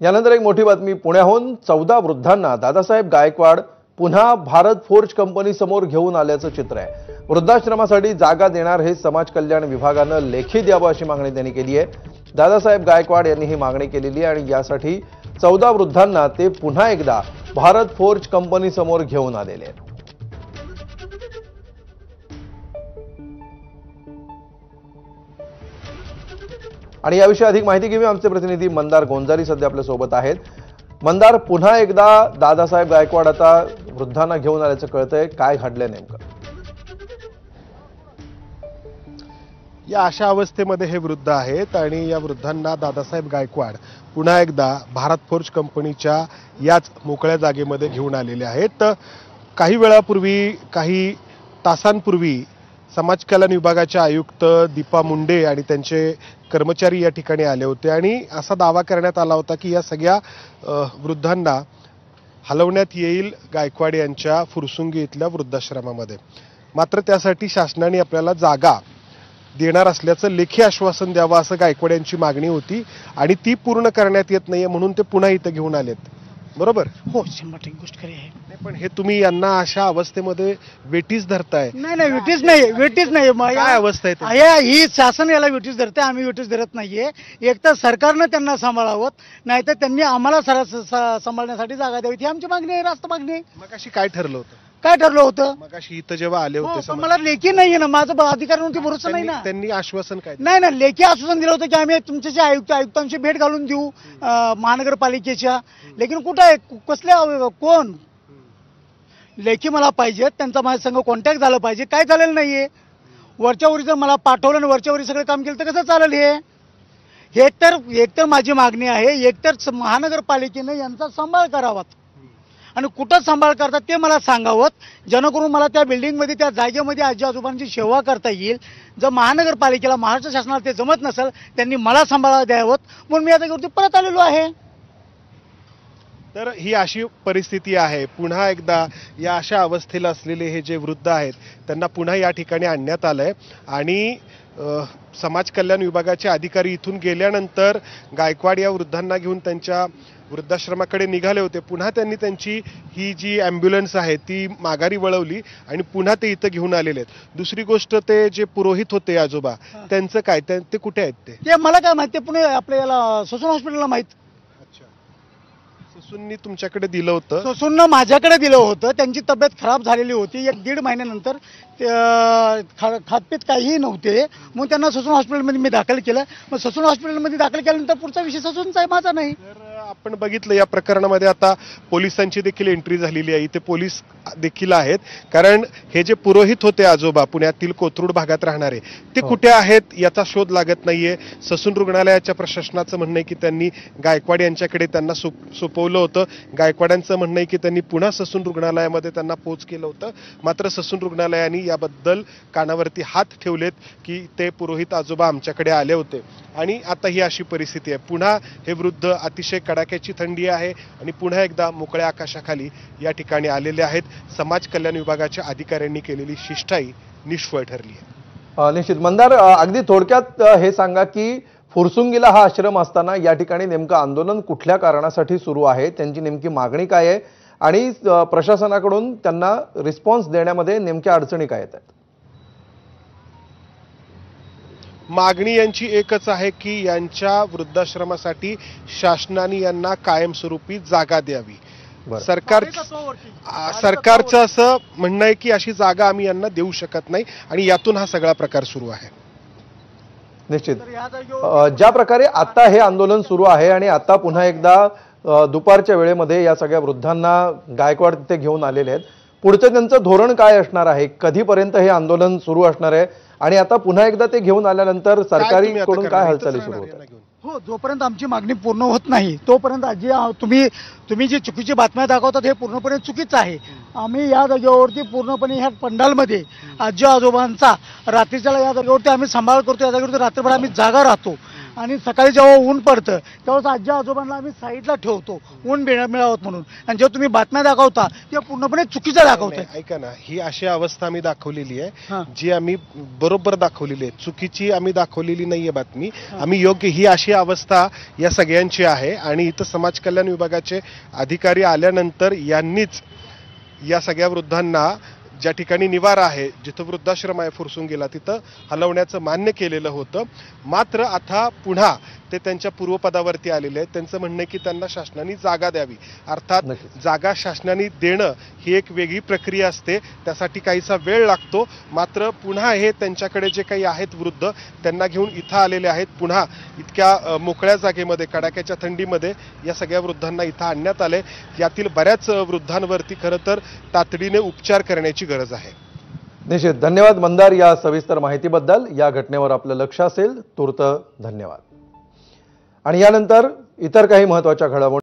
यानंतर एक मोठी बातमी पुण्याहून 14 वृद्धांना दादासाहेब गायकवाड पुन्हा भारत फोर्ज कंपनी समोर घेऊन आल्याचं चित्र आहे। वृद्धाश्रमासाठी जागा देणार हे समाज कल्याण विभागानं लेखी द्यावं अशी मागणी त्यांनी केली आहे। दादासाहेब गायकवाड यांनी ही मागणी केलेली आहे आणि यासाठी 14 वृद्धांना ते पुन्हा एकदा भारत फोर्ज कंपनी समोर घेऊन आलेले आहेत। आणि याविषयी अधिक माहिती घेऊया आमचे प्रतिनिधी मंदार गोंजारी सध्या आपल्या सोबत आहेत। मंदार, पुन्हा एकदा दादासाहेब गायकवाड आता वृद्धांना घेऊन आल्याचं कळतंय, काय घडलंय नेमकं? या अशा अवस्थेमध्ये हे वृद्ध आहेत आणि या वृद्धांना दादासाहेब गायकवाड पुन्हा एकदा भारत फोर्ज कंपनीच्या याच मोकळ्या जागेमध्ये घेऊन आलेले आहेत। काही वेळापूर्वी, काही तासांपूर्वी समाज कल्याण विभागाचे आयुक्त दीपा मुंडे आणि त्यांचे कर्मचारी या ठिकाणी आले होते आणि असा दावा करण्यात आला होता की या सगळ्या वृद्धांना हलवण्यात येईल गायकवाड यांच्या फुरसुंगी इथल्या वृद्धाश्रमामध्ये। मात्र त्यासाठी शासनाने आपल्याला जागा देणार असल्याचं लेखी आश्वासन द्यावं असं गायकवाड यांची मागणी होती आणि ती पूर्ण करण्यात येत नाहीये म्हणून ते पुन्हा इथं घेऊन आलेत, बरोबर? हो, 100% गोष्ट खरी आहे। पण हे तुम्ही यांना अशा अवस्थेमध्ये वेटीस धरताय? नाही, वेटीस नाही काय अवस्था आहे? ही शासन याला वेटीस धरते, आम्ही वेटीस धरत नाहीये। एक तर सरकारनं त्यांना सांभाळावं, नाहीतर त्यांनी आम्हाला सांभाळण्यासाठी जागा द्यावी, ही आमची मागणी आहे, रास्त मागणी आहे। मग अशी काय ठरलं होतं? काय ठरलं होतं? मग अशी इथं जेव्हा आले होते मला लेखी नाहीये ना, माझं अधिकारांवरती भरोसा नाही ना। त्यांनी आश्वासन काय? नाही ना, लेखी आश्वासन दिलं होतं की आम्ही तुमच्या जे आयुक्तांची भेट घालून देऊ महानगरपालिकेच्या, लेकिन कुठं आहे, कसले कोण? लेखी मला पाहिजे, त्यांचा माझ्या संग कॉन्टॅक्ट झालं पाहिजे, काय झालेलं नाहीये। वरच्यावरी जर मला पाठवलं आणि वरच्यावरी सगळं काम केलं तर कसं चालेल? हे एकतर माझी मागणी आहे, एकतर महानगरपालिकेने यांचा सांभाळ करावा आणि कुठं सांभाळ करतात ते मला सांगावं, जेणेकरून मला त्या बिल्डिंगमध्ये, त्या जागेमध्ये आजी आजोबांची सेवा करता येईल। जर महानगरपालिकेला, महाराष्ट्र शासनाला ते जमत नसेल, त्यांनी मला सांभाळा द्यावं म्हणून मी या जागेवरती परत आलेलो आहे। तर ही अशी परिस्थिती आहे। पुन्हा एकदा या अशा अवस्थेला असलेले हे जे वृद्ध आहेत त्यांना पुन्हा या ठिकाणी आणण्यात आलंय आणि समाज कल्याण विभागाचे अधिकारी इथून गेल्यानंतर गायकवाड या वृद्धांना घेऊन त्यांच्या वृद्धाश्रमाकडे निघाले होते। पुन्हा त्यांनी त्यांची ही जी ॲम्ब्युलन्स आहे ती माघारी वळवली आणि पुन्हा ते इथं घेऊन आलेले आहेत। दुसरी गोष्ट, ते जे पुरोहित होते आजोबा, त्यांचं काय, ते कुठे आहेत? ते मला काय माहिती, पुणे आपल्याला ससून हॉस्पिटलला माहित। ससूननी तुमच्याकडे दिलं होतं? ससूननं माझ्याकडे दिलं होतं। त्यांची तब्येत खराब झालेली होती, 1-1.5 महिन्यानंतर खातपीत काहीही नव्हते, मग त्यांना ससून हॉस्पिटलमध्ये मी दाखल केलं। मग ससून हॉस्पिटलमध्ये दाखल केल्यानंतर पुढचा विषय ससूनचा आहे, माझा नाही। आपण बघितलं या प्रकरणामध्ये आता पोलिसांची देखील एंट्री झालेली आहे, इथे पोलीस देखील आहेत, कारण हे जे पुरोहित होते आजोबा पुण्यातील कोथरूड भागात राहणारे, ते कुठे आहेत याचा शोध लागत नाहीये। ससून रुग्णालयाच्या प्रशासनाचं म्हणणं आहे की त्यांनी गायकवाड यांच्याकडे त्यांना सोपवलं होतं। गायकवाडांचं म्हणणं आहे की त्यांनी पुन्हा ससून रुग्णालयामध्ये त्यांना पोच केलं होतं, मात्र ससून रुग्णालयाने याबद्दल कानावरती हात ठेवलेत की ते पुरोहित आजोबा आमच्याकडे आले होते आणि आता ही अशी परिस्थिती आहे। पुन्हा हे वृद्ध, अतिशय कडाक्याची थंडी आहे आणि पुन्हा एकदा मोकळ्या आकाशाखाली या ठिकाणी आलेले आहेत। समाज कल्याण विभागाच्या अधिकाऱ्यांनी केलेली शिष्टाई निष्फळ ठरली आहे। निश्चित। मंदार, अगदी थोडक्यात हे सांगा की फुरसुंगीला हा आश्रम असताना या ठिकाणी नेमकं आंदोलन कुठल्या कारणासाठी सुरू आहे, त्यांची नेमकी मागणी काय आहे आणि प्रशासनाकडून त्यांना रिस्पॉन्स देण्यामध्ये नेमक्या अडचणी काय येतात? मागणी यांची एकच आहे की यांच्या वृद्धाश्रमासाठी शासनाने यांना कायमस्वरूपी जागा द्यावी। सरकारचं असं म्हणणं आहे की अशी जागा आम्ही यांना देऊ शकत नाही आणि यातून हा सगळा प्रकार सुरू आहे। निश्चित। ज्या प्रकारे आता हे आंदोलन सुरू आहे आणि आता पुन्हा एकदा दुपारच्या वेळेमध्ये या सगळ्या वृद्धांना गायकवाड तिथे घेऊन आलेले आहेत, पुढचं त्यांचं धोरण काय असणार आहे? कधीपर्यंत हे आंदोलन सुरू असणार आहे आणि आता पुन्हा एकदा ते घेऊन आल्यानंतर सरकारकडून काय हालचाली सुरू होतात? हो, जोपर्यंत आमची मागणी पूर्ण होत नाही तोपर्यंत आजी, तुम्ही जी चुकीची बातम्या दाखवतात हे पूर्णपणे चुकीचं आहे। आम्ही या जागेवरती पूर्णपणे ह्या पंडालमध्ये आजी आजोबांचा रात्रीच्याला या जागेवरती आम्ही सांभाळ करतो, या जागेवरती रात्रभर आम्ही जागा राहतो आणि सकाळी जेव्हा ऊन पडतं तेव्हाच आजी आजोबांना आम्ही साईडला ठेवतो ऊन मिळावं म्हणून, आणि जेव्हा तुम्ही बातम्या दाखवता ते पूर्णपणे चुकीचं दाखवताय. नाही, ऐका ना, ही अशी अवस्था आम्ही दाखवलेली आहे हां. जी आम्ही बरोबर दाखवलेली आहे, चुकीची आम्ही दाखवलेली नाहीये बातमी. आम्ही योग्य, ही अशी अवस्था या सगळ्यांची आहे आणि इथं समाज कल्याण विभागाचे अधिकारी आल्यानंतर यांनीच या सगळ्या वृद्धांना ज्या ठिकाणी निवारा आहे, जिथं वृद्धाश्रम आहे फुरसुंगीला, तिथं हलवण्याचं मान्य केलेलं होतं. मात्र आता पुन्हा ते त्यांच्या पूर्वपदावरती आलेले आहेत. त्यांचं म्हणणं आहे की त्यांना शासनाने जागा द्यावी. अर्थात नक्कीच. जागा शासनाने देणं ही एक वेगळी प्रक्रिया असते, त्यासाठी काहीसा वेळ लागतो. मात्र पुन्हा हे त्यांच्याकडे जे काही आहेत वृद्ध, त्यांना घेऊन इथं आलेले आहेत. पुन्हा इतक्या मोकळ्या जागेमध्ये, कडाक्याच्या थंडीमध्ये या सगळ्या वृद्धांना इथं आणण्यात आले. यातील बऱ्याच वृद्धांवरती खरं तर तातडीने उपचार करण्याची गरज आहे. निश्चित. धन्यवाद मंदार या सविस्तर माहितीबद्दल. या घटनेवर आपलं लक्ष असेल. तूर्त धन्यवाद. आणि यानंतर इतर काही महत्त्वाच्या घडामोडी